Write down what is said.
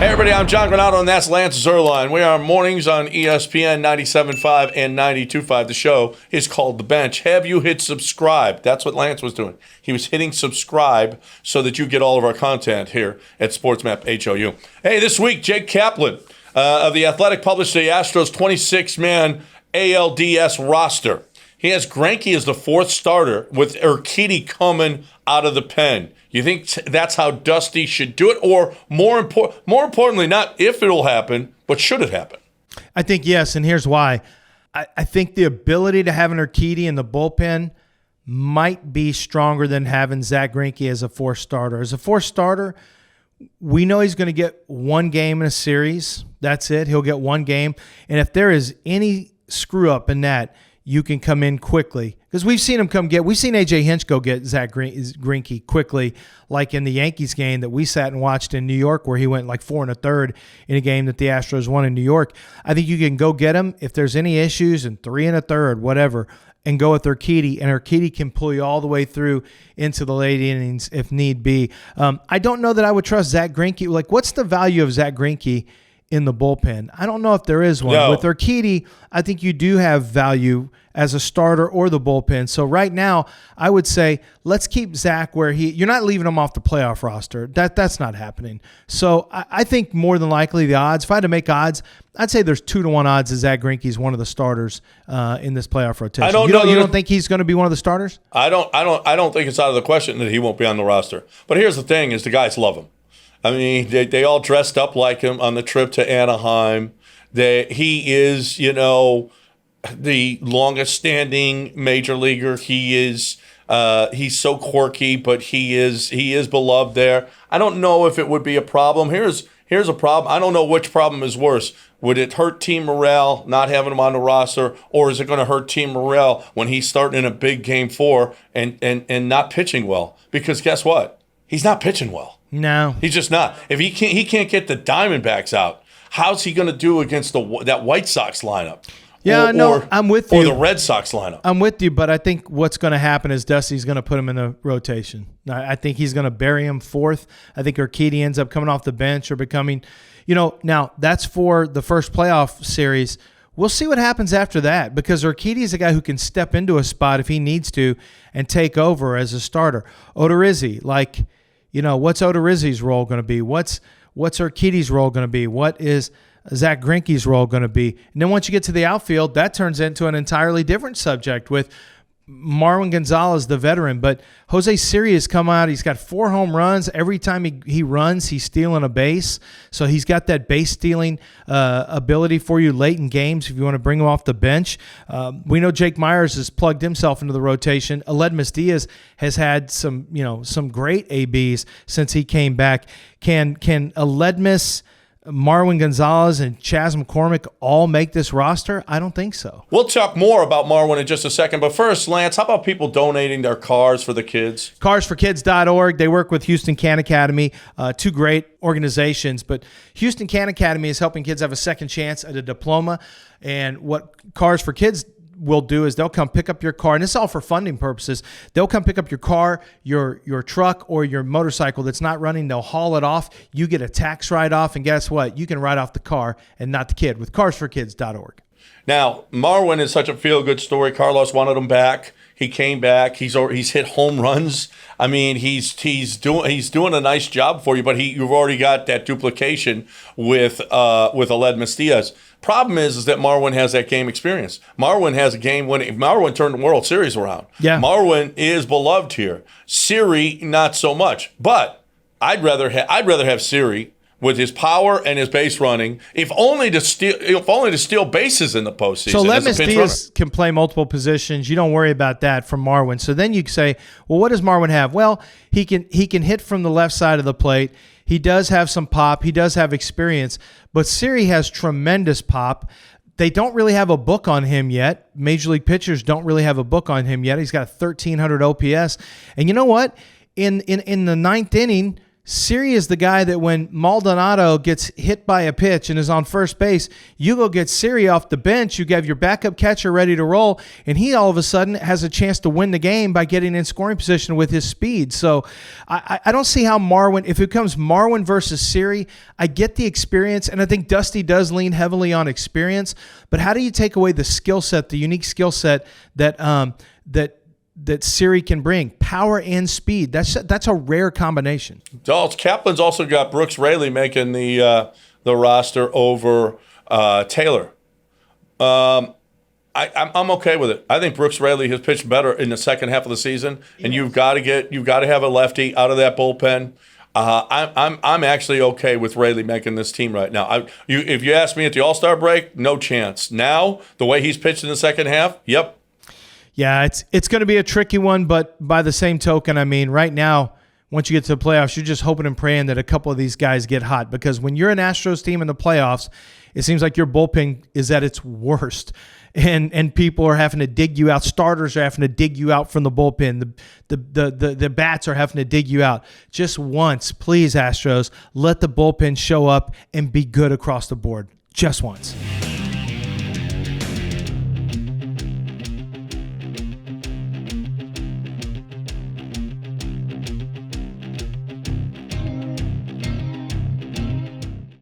Hey everybody, I'm John Granato and that's Lance Zierlein. We are mornings on ESPN 97.5 and 92.5. The show is called The Bench. Have you hit subscribe? That's what Lance was doing. He was hitting subscribe so that you get all of our content here at SportsMap HOU. Hey, this week, Jake Kaplan of The Athletic published the Astros 26-man ALDS roster. He has Greinke as the fourth starter with Urquidy coming out of the pen. You think that's how Dusty should do it? Or more importantly, not if it'll happen, but should it happen? I think yes, and here's why. I think the ability to have an Urquidy in the bullpen might be stronger than having Zach Greinke as a fourth starter. As a fourth starter, we know he's going to get one game in a series. That's it. He'll get one game. And if there is any screw up in that, you can come in quickly. Because we've seen A.J. Hinch go get Zach Greinke quickly, like in the Yankees game that we sat and watched in New York where he went like 4 1/3 in a game that the Astros won in New York. I think you can go get him if there's any issues in 3 1/3, whatever, and go with Urquidy, and Urquidy can pull you all the way through into the late innings if need be. I don't know that I would trust Zach Greinke. Like, what's the value of Zach Greinke in the bullpen? I don't know if there is one. No. With Urquidy, I think you do have value as a starter or the bullpen. So right now, I would say let's keep Zach where you're not leaving him off the playoff roster. That's not happening. So I think more than likely the odds, if I had to make odds, I'd say there's 2-1 odds that Zach Greinke is one of the starters in this playoff rotation. You don't think he's going to be one of the starters? I don't think it's out of the question that he won't be on the roster. But here's the thing: is the guys love him. I mean, they all dressed up like him on the trip to Anaheim. He is, the longest-standing major leaguer. He's so quirky, but he is beloved there. I don't know if it would be a problem. Here's a problem. I don't know which problem is worse. Would it hurt team morale not having him on the roster, or is it going to hurt team morale when he's starting in a big Game 4 and not pitching well? Because guess what? He's not pitching well. No, he's just not. If he can't get the Diamondbacks out, how's he going to do against that White Sox lineup? Yeah, I'm with you. Or the Red Sox lineup. I'm with you, but I think what's going to happen is Dusty's going to put him in the rotation. I think he's going to bury him fourth. I think Urquidy ends up coming off the bench or becoming, now that's for the first playoff series. We'll see what happens after that, because Urquidy is a guy who can step into a spot if he needs to and take over as a starter. Odorizzi, what's Odorizzi's role going to be? What's Urquidy's role going to be? What is Zach Greinke's role going to be? And then once you get to the outfield, that turns into an entirely different subject with Marwin Gonzalez, the veteran. But Jose Siri has come out. He's got 4 home runs. Every time he runs, he's stealing a base. So he's got that base stealing ability for you late in games if you want to bring him off the bench. We know Jake Myers has plugged himself into the rotation. Aledmus Diaz has had some great ABs since he came back. Can Aledmus, Marwin Gonzalez, and Chas McCormick all make this roster? I don't think so. We'll talk more about Marwin in just a second. But first, Lance, how about people donating their cars for the kids? Carsforkids.org. They work with Houston Can Academy, 2 great organizations. But Houston Can Academy is helping kids have a second chance at a diploma. And what Cars for Kids will do is they'll come pick up your car, and it's all for funding purposes. They'll come pick up your car, your truck, or your motorcycle that's not running. They'll haul it off. You get a tax write-off, and guess what? You can write off the car and not the kid with carsforkids.org. Now, Marwin is such a feel-good story. Carlos wanted him back. He came back. He's hit home runs. I mean, he's doing a nice job for you, but you've already got that duplication with Aledmus Diaz. Problem is that Marwin has that game experience. Marwin has a game winning. Marwin turned the World Series around. Yeah. Marwin is beloved here. Siri, not so much. But I'd rather have Siri with his power and his base running, if only to steal bases in the postseason. So Aledmus Diaz can play multiple positions. You don't worry about that from Marwin. So then you say, well, what does Marwin have? Well, he can hit from the left side of the plate. He does have some pop. He does have experience. But Siri has tremendous pop. They don't really have a book on him yet. Major League pitchers don't really have a book on him yet. He's got a 1,300 OPS. And you know what? In the ninth inning, Siri is the guy that when Maldonado gets hit by a pitch and is on first base, you go get Siri off the bench. You have your backup catcher ready to roll, and he all of a sudden has a chance to win the game by getting in scoring position with his speed. So I don't see how Marwin, if it comes Marwin versus Siri, I get the experience, and I think Dusty does lean heavily on experience. But how do you take away the skill set, the unique skill set that Siri can bring? Power and speed. That's a rare combination. Kaplan's also got Brooks Raley making the roster over Taylor. I'm okay with it. I think Brooks Raley has pitched better in the second half of the season, and you've got to have a lefty out of that bullpen. I'm actually okay with Raley making this team right now. If you ask me at the All-Star break, no chance. Now, the way he's pitched in the second half, yep. Yeah, it's going to be a tricky one, but by the same token, I mean, right now, once you get to the playoffs, you're just hoping and praying that a couple of these guys get hot, because when you're an Astros team in the playoffs, it seems like your bullpen is at its worst, and people are having to dig you out. Starters are having to dig you out from the bullpen. The bats are having to dig you out. Just once, please, Astros, let the bullpen show up and be good across the board. Just once.